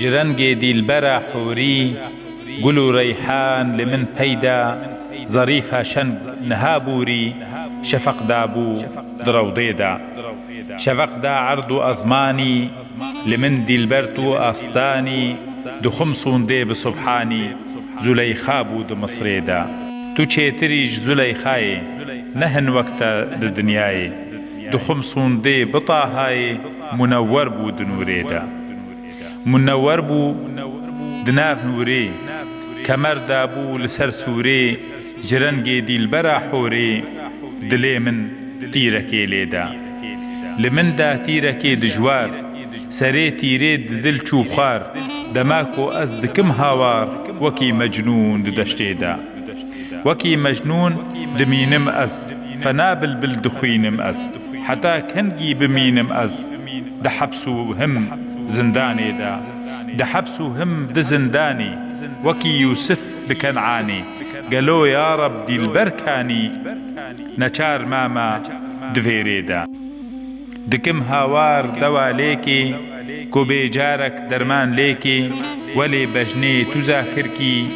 جرنگي ديلبرا حوري قلو ريحان لمن بيدا ظريفة شنق نهابوري شفق دابو دروضيدا شفق دا عرضو أزماني لمن ديلبرتو أستاني دو خمسون دي بسبحاني زليخابو دو مصريدا تو چيتريج زليخاي نهن وقتا دنياي دو خمسون دي بطاهاي منور بو دنوريدا منور بو دناف نوري كمر دابو لسر سوري جرنگي ديلبرا حوري دلي من تيركي ليدا لمن دا تيركي دجوار سري تيري دل چوبخار دماكو أزد كم هاوار وكي مجنون دشتيدا وكي مجنون دمينم أز فنابل بالدخوينم أز حتى كنجي بمينم أز دحبسو هم زنداني دا دحبسو هم دزنداني وكي يوسف بكنعاني قالو يا رب دي البركاني نچار ماما دفيريدا دكم هاوار دوا ليكي كو بيجارك درمان ليكي ولي بجني تذاكركي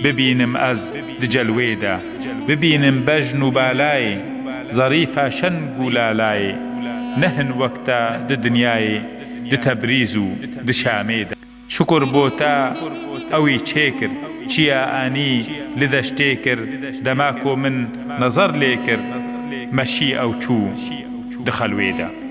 ببينم أز دجلويدا ببينم بجنو بالاي ظريفة شنقو لالاي نهن وقتا دنياي دتبريزو دشاميدا شكر بوتا اوي تشيكر چيا آني لدشتيكر دماكو من نظر ليكر مشي او چو دخلويدا